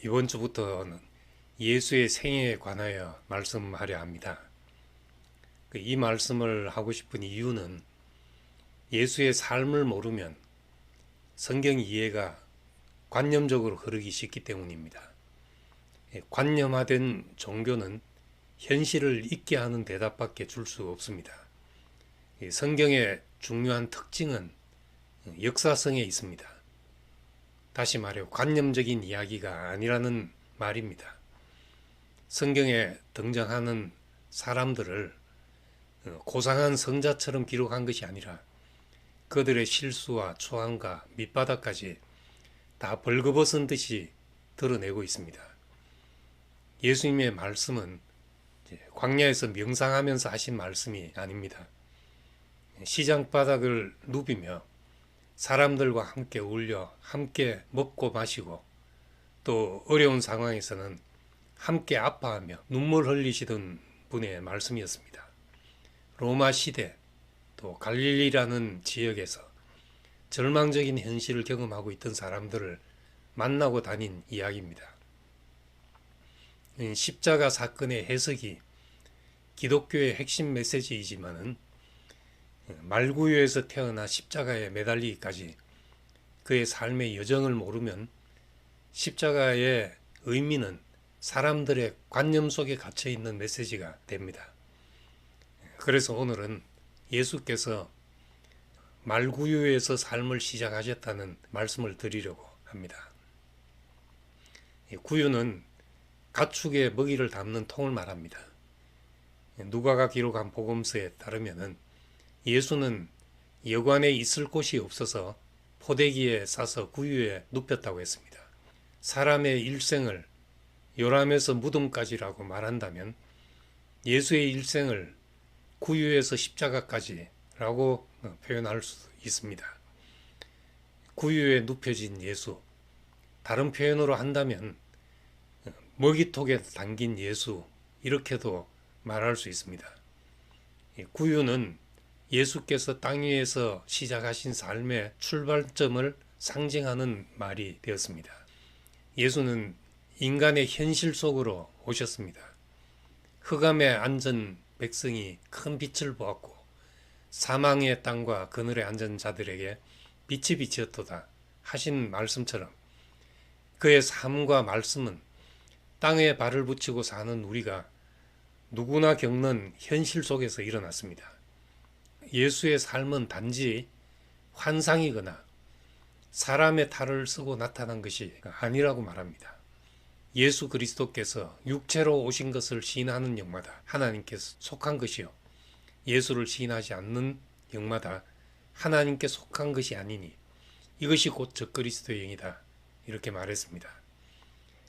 이번 주부터는 예수의 생애에 관하여 말씀하려 합니다. 이 말씀을 하고 싶은 이유는 예수의 삶을 모르면 성경 이해가 관념적으로 흐르기 쉽기 때문입니다. 관념화된 종교는 현실을 잊게 하는 대답밖에 줄 수 없습니다. 성경의 중요한 특징은 역사성에 있습니다. 다시 말해 관념적인 이야기가 아니라는 말입니다. 성경에 등장하는 사람들을 고상한 성자처럼 기록한 것이 아니라 그들의 실수와 초안과 밑바닥까지 다 벌거벗은 듯이 드러내고 있습니다. 예수님의 말씀은 광야에서 명상하면서 하신 말씀이 아닙니다. 시장 바닥을 누비며 사람들과 함께 어울려 함께 먹고 마시고 또 어려운 상황에서는 함께 아파하며 눈물 흘리시던 분의 말씀이었습니다. 로마 시대 또 갈릴리라는 지역에서 절망적인 현실을 경험하고 있던 사람들을 만나고 다닌 이야기입니다. 십자가 사건의 해석이 기독교의 핵심 메시지이지만은 말구유에서 태어나 십자가에 매달리기까지 그의 삶의 여정을 모르면 십자가의 의미는 사람들의 관념 속에 갇혀 있는 메시지가 됩니다. 그래서 오늘은 예수께서 말구유에서 삶을 시작하셨다는 말씀을 드리려고 합니다. 구유는 가축의 먹이를 담는 통을 말합니다. 누가가 기록한 복음서에 따르면은 예수는 여관에 있을 곳이 없어서 포대기에 싸서 구유에 눕혔다고 했습니다. 사람의 일생을 요람에서 무덤까지라고 말한다면 예수의 일생을 구유에서 십자가까지라고 표현할 수 있습니다. 구유에 눕혀진 예수, 다른 표현으로 한다면 먹이톡에 담긴 예수, 이렇게도 말할 수 있습니다. 구유는 예수께서 땅 위에서 시작하신 삶의 출발점을 상징하는 말이 되었습니다. 예수는 인간의 현실 속으로 오셨습니다. 흑암에 앉은 백성이 큰 빛을 보았고 사망의 땅과 그늘에 앉은 자들에게 빛이 비치었도다 하신 말씀처럼 그의 삶과 말씀은 땅에 발을 붙이고 사는 우리가 누구나 겪는 현실 속에서 일어났습니다. 예수의 삶은 단지 환상이거나 사람의 탈을 쓰고 나타난 것이 아니라고 말합니다. 예수 그리스도께서 육체로 오신 것을 시인하는 영마다 하나님께 속한 것이요 예수를 시인하지 않는 영마다 하나님께 속한 것이 아니니 이것이 곧 적그리스도의 영이다 이렇게 말했습니다.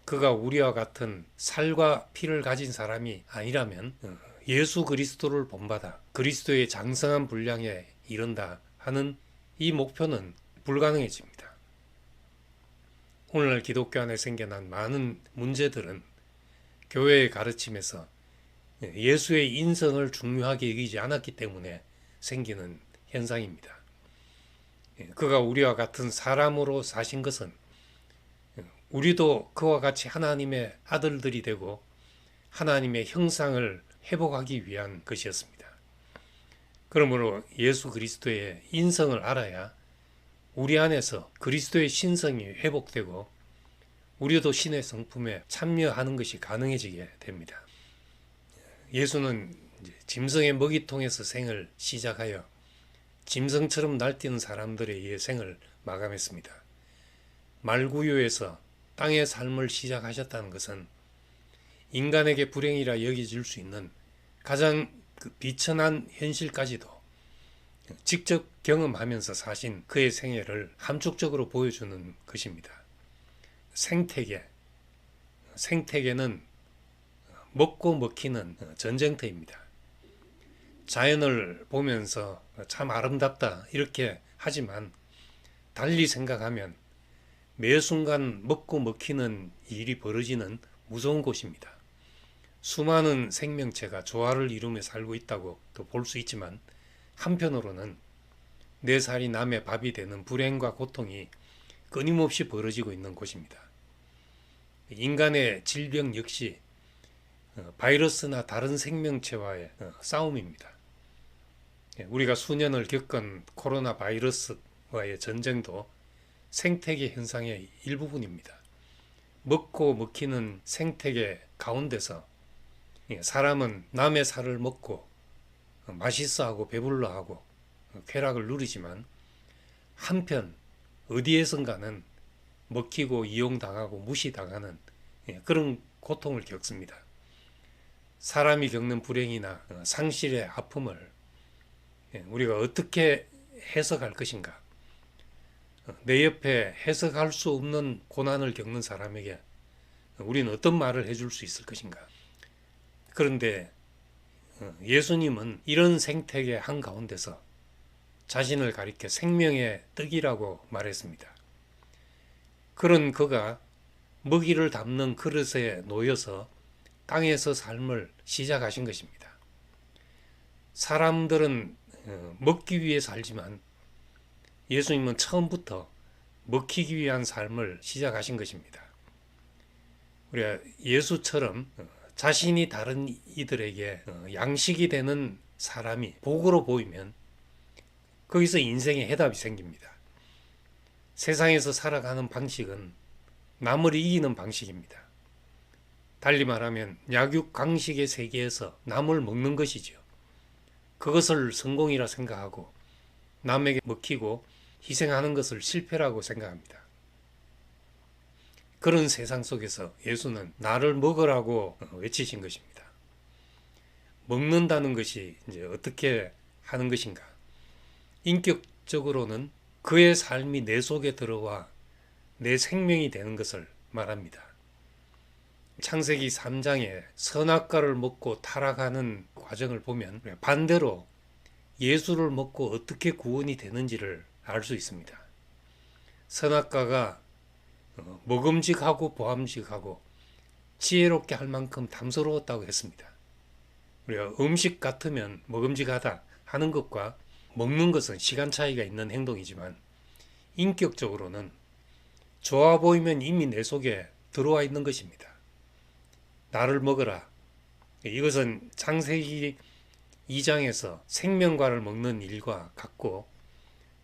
그가 우리와 같은 살과 피를 가진 사람이 아니라면 예수 그리스도를 본받아 그리스도의 장성한 분량에 이른다 하는 이 목표는 불가능해집니다. 오늘날 기독교 안에 생겨난 많은 문제들은 교회의 가르침에서 예수의 인성을 중요하게 여기지 않았기 때문에 생기는 현상입니다. 그가 우리와 같은 사람으로 사신 것은 우리도 그와 같이 하나님의 아들들이 되고 하나님의 형상을 회복하기 위한 것이었습니다. 그러므로 예수 그리스도의 인성을 알아야 우리 안에서 그리스도의 신성이 회복되고 우리도 신의 성품에 참여하는 것이 가능해지게 됩니다. 예수는 짐승의 먹이통에서 생을 시작하여 짐승처럼 날뛰는 사람들에 의해 생을 마감했습니다. 말구유에서 땅의 삶을 시작하셨다는 것은 인간에게 불행이라 여겨질 수 있는 가장 비천한 현실까지도 직접 경험하면서 사신 그의 생애를 함축적으로 보여주는 것입니다. 생태계는 먹고 먹히는 전쟁터입니다. 자연을 보면서 참 아름답다 이렇게 하지만 달리 생각하면 매 순간 먹고 먹히는 일이 벌어지는 무서운 곳입니다. 수많은 생명체가 조화를 이루며 살고 있다고 또 볼 수 있지만 한편으로는 내 살이 남의 밥이 되는 불행과 고통이 끊임없이 벌어지고 있는 곳입니다. 인간의 질병 역시 바이러스나 다른 생명체와의 싸움입니다. 우리가 수년을 겪은 코로나 바이러스와의 전쟁도 생태계 현상의 일부분입니다. 먹고 먹히는 생태계 가운데서 사람은 남의 살을 먹고 맛있어하고 배불러하고 쾌락을 누리지만 한편 어디에선가는 먹히고 이용당하고 무시당하는 그런 고통을 겪습니다. 사람이 겪는 불행이나 상실의 아픔을 우리가 어떻게 해석할 것인가? 내 옆에 해석할 수 없는 고난을 겪는 사람에게 우리는 어떤 말을 해줄 수 있을 것인가? 그런데 예수님은 이런 생태계 한가운데서 자신을 가리켜 생명의 떡이라고 말했습니다. 그런 그가 먹이를 담는 그릇에 놓여서 땅에서 삶을 시작하신 것입니다. 사람들은 먹기 위해 살지만 예수님은 처음부터 먹히기 위한 삶을 시작하신 것입니다. 우리가 예수처럼 자신이 다른 이들에게 양식이 되는 사람이 복으로 보이면 거기서 인생의 해답이 생깁니다. 세상에서 살아가는 방식은 남을 이기는 방식입니다. 달리 말하면 약육강식의 세계에서 남을 먹는 것이죠. 그것을 성공이라 생각하고 남에게 먹히고 희생하는 것을 실패라고 생각합니다. 그런 세상 속에서 예수는 나를 먹으라고 외치신 것입니다. 먹는다는 것이 이제 어떻게 하는 것인가? 인격적으로는 그의 삶이 내 속에 들어와 내 생명이 되는 것을 말합니다. 창세기 3장에 선악과를 먹고 타락하는 과정을 보면 반대로 예수를 먹고 어떻게 구원이 되는지를 알 수 있습니다. 선악과가 먹음직하고 보암직하고 지혜롭게 할 만큼 탐스러웠다고 했습니다. 우리가 음식 같으면 먹음직하다 하는 것과 먹는 것은 시간 차이가 있는 행동이지만 인격적으로는 좋아 보이면 이미 내 속에 들어와 있는 것입니다. 나를 먹으라. 이것은 창세기 2장에서 생명과를 먹는 일과 같고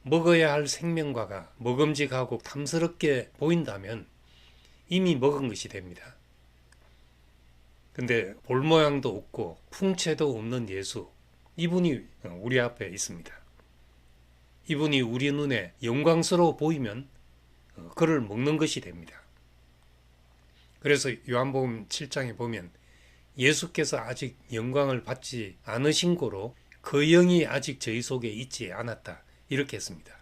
먹어야 할 생명과가 먹음직하고 탐스럽게 보인다면 이미 먹은 것이 됩니다. 근데 볼 모양도 없고 풍채도 없는 예수, 이분이 우리 앞에 있습니다. 이분이 우리 눈에 영광스러워 보이면 그를 먹는 것이 됩니다. 그래서 요한복음 7장에 보면 예수께서 아직 영광을 받지 않으신 고로 그 영이 아직 저희 속에 있지 않았다. 이렇게 했습니다.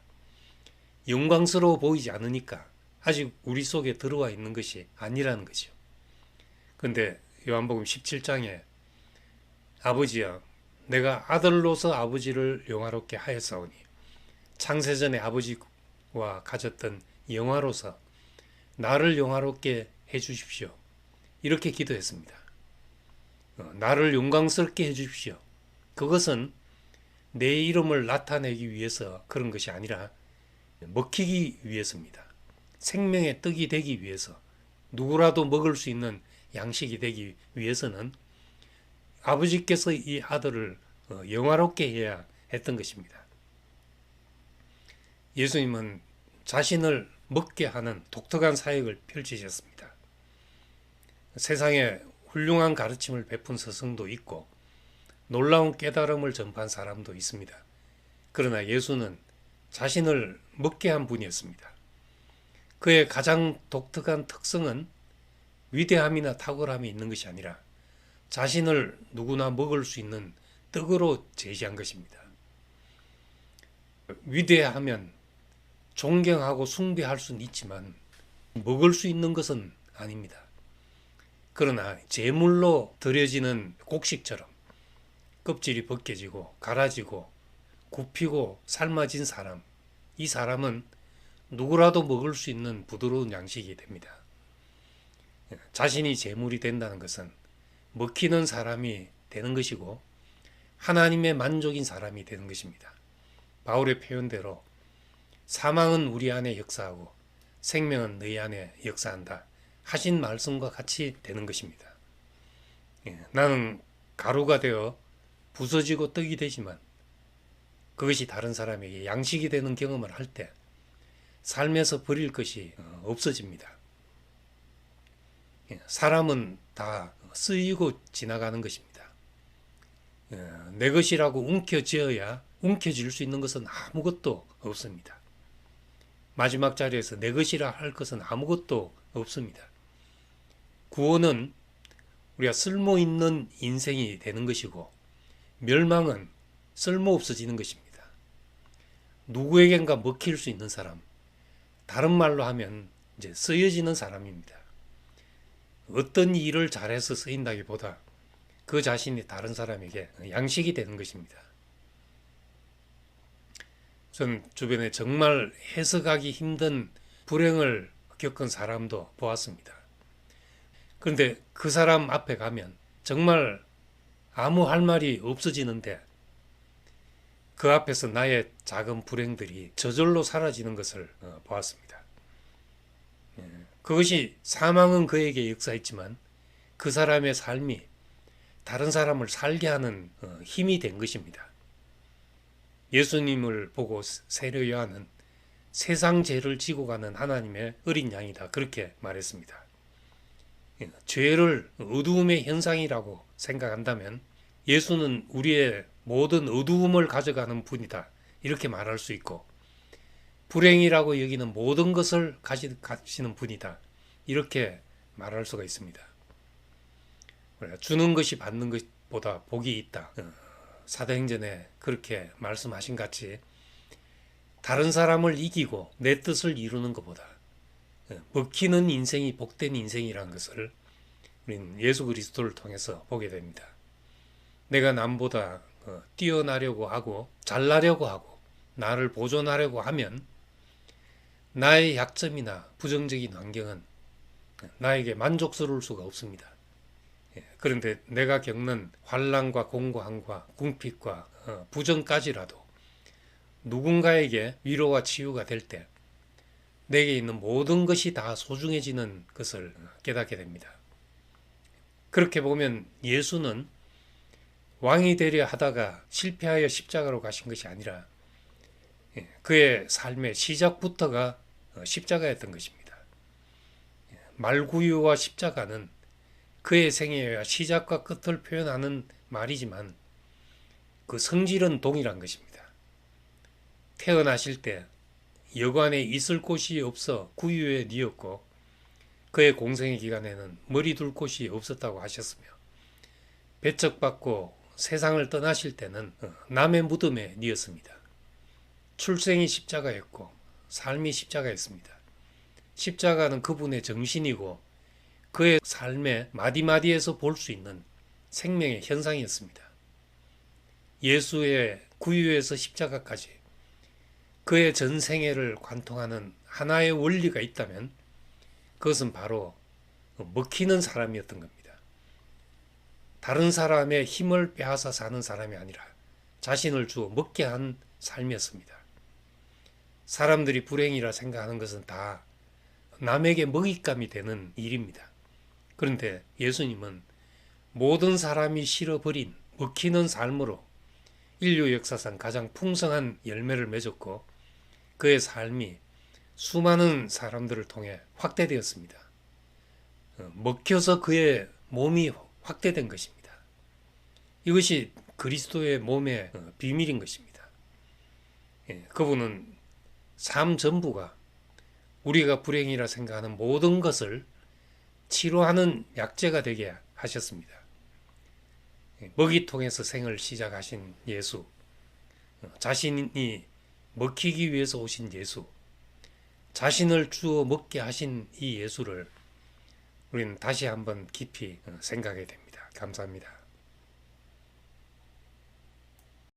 영광스러워 보이지 않으니까 아직 우리 속에 들어와 있는 것이 아니라는 거죠. 그런데 요한복음 17장에 아버지여 내가 아들로서 아버지를 영화롭게 하였사오니 창세전에 아버지와 가졌던 영화로서 나를 영화롭게 해주십시오. 이렇게 기도했습니다. 나를 영광스럽게 해주십시오. 그것은 내 이름을 나타내기 위해서 그런 것이 아니라 먹히기 위해서입니다. 생명의 떡이 되기 위해서, 누구라도 먹을 수 있는 양식이 되기 위해서는 아버지께서 이 아들을 영화롭게 해야 했던 것입니다. 예수님은 자신을 먹게 하는 독특한 사역을 펼치셨습니다. 세상에 훌륭한 가르침을 베푼 스승도 있고 놀라운 깨달음을 전파한 사람도 있습니다. 그러나 예수는 자신을 먹게 한 분이었습니다. 그의 가장 독특한 특성은 위대함이나 탁월함이 있는 것이 아니라 자신을 누구나 먹을 수 있는 떡으로 제시한 것입니다. 위대하면 존경하고 숭배할 수는 있지만 먹을 수 있는 것은 아닙니다. 그러나 제물로 드려지는 곡식처럼 껍질이 벗겨지고 갈아지고 굽히고 삶아진 사람, 이 사람은 누구라도 먹을 수 있는 부드러운 양식이 됩니다. 자신이 제물이 된다는 것은 먹히는 사람이 되는 것이고 하나님의 만족인 사람이 되는 것입니다. 바울의 표현대로 사망은 우리 안에 역사하고 생명은 너희 안에 역사한다 하신 말씀과 같이 되는 것입니다. 나는 가루가 되어 부서지고 떡이 되지만 그것이 다른 사람에게 양식이 되는 경험을 할 때 삶에서 버릴 것이 없어집니다. 사람은 다 쓰이고 지나가는 것입니다. 내 것이라고 움켜쥐어야 움켜쥘 수 있는 것은 아무것도 없습니다. 마지막 자리에서 내 것이라 할 것은 아무것도 없습니다. 구원은 우리가 쓸모있는 인생이 되는 것이고 멸망은 쓸모없어지는 것입니다. 누구에겐가 먹힐 수 있는 사람, 다른 말로 하면 이제 쓰여지는 사람입니다. 어떤 일을 잘해서 쓰인다기보다 그 자신이 다른 사람에게 양식이 되는 것입니다. 전 주변에 정말 해석하기 힘든 불행을 겪은 사람도 보았습니다. 그런데 그 사람 앞에 가면 정말 아무 할 말이 없어지는데 그 앞에서 나의 작은 불행들이 저절로 사라지는 것을 보았습니다. 그것이 사망은 그에게 역사했지만 그 사람의 삶이 다른 사람을 살게 하는 힘이 된 것입니다. 예수님을 보고 세례 요한은 세상 죄를 지고 가는 하나님의 어린 양이다 그렇게 말했습니다. 죄를 어두움의 현상이라고 생각한다면 예수는 우리의 모든 어두움을 가져가는 분이다 이렇게 말할 수 있고 불행이라고 여기는 모든 것을 가지시는 분이다 이렇게 말할 수가 있습니다. 주는 것이 받는 것보다 복이 있다. 사도행전에 그렇게 말씀하신 같이 다른 사람을 이기고 내 뜻을 이루는 것보다 먹히는 인생이 복된 인생이라는 것을 우리는 예수 그리스도를 통해서 보게 됩니다. 내가 남보다 뛰어나려고 하고 잘나려고 하고 나를 보존하려고 하면 나의 약점이나 부정적인 환경은 나에게 만족스러울 수가 없습니다. 그런데 내가 겪는 환난과 공고함과 궁핍과 부정까지라도 누군가에게 위로와 치유가 될 때 내게 있는 모든 것이 다 소중해지는 것을 깨닫게 됩니다. 그렇게 보면 예수는 왕이 되려 하다가 실패하여 십자가로 가신 것이 아니라 그의 삶의 시작부터가 십자가였던 것입니다. 말구유와 십자가는 그의 생애와 시작과 끝을 표현하는 말이지만 그 성질은 동일한 것입니다. 태어나실 때 여관에 있을 곳이 없어 구유에 뉘었고 그의 공생의 기간에는 머리 둘 곳이 없었다고 하셨으며 배척받고 세상을 떠나실 때는 남의 무덤에 뉘었습니다. 출생이 십자가였고 삶이 십자가였습니다. 십자가는 그분의 정신이고 그의 삶의 마디마디에서 볼 수 있는 생명의 현상이었습니다. 예수의 구유에서 십자가까지 그의 전 생애를 관통하는 하나의 원리가 있다면 그것은 바로 먹히는 사람이었던 겁니다. 다른 사람의 힘을 빼앗아 사는 사람이 아니라 자신을 주어 먹게 한 삶이었습니다. 사람들이 불행이라 생각하는 것은 다 남에게 먹잇감이 되는 일입니다. 그런데 예수님은 모든 사람이 실어버린 먹히는 삶으로 인류 역사상 가장 풍성한 열매를 맺었고 그의 삶이 수많은 사람들을 통해 확대되었습니다. 먹혀서 그의 몸이 확대된 것입니다. 이것이 그리스도의 몸의 비밀인 것입니다. 그분은 삶 전부가 우리가 불행이라 생각하는 모든 것을 치료하는 약재가 되게 하셨습니다. 먹이통에서 생을 시작하신 예수, 자신이 먹히기 위해서 오신 예수, 자신을 주어 먹게 하신 이 예수를 우리는 다시 한번 깊이 생각해야 됩니다. 감사합니다.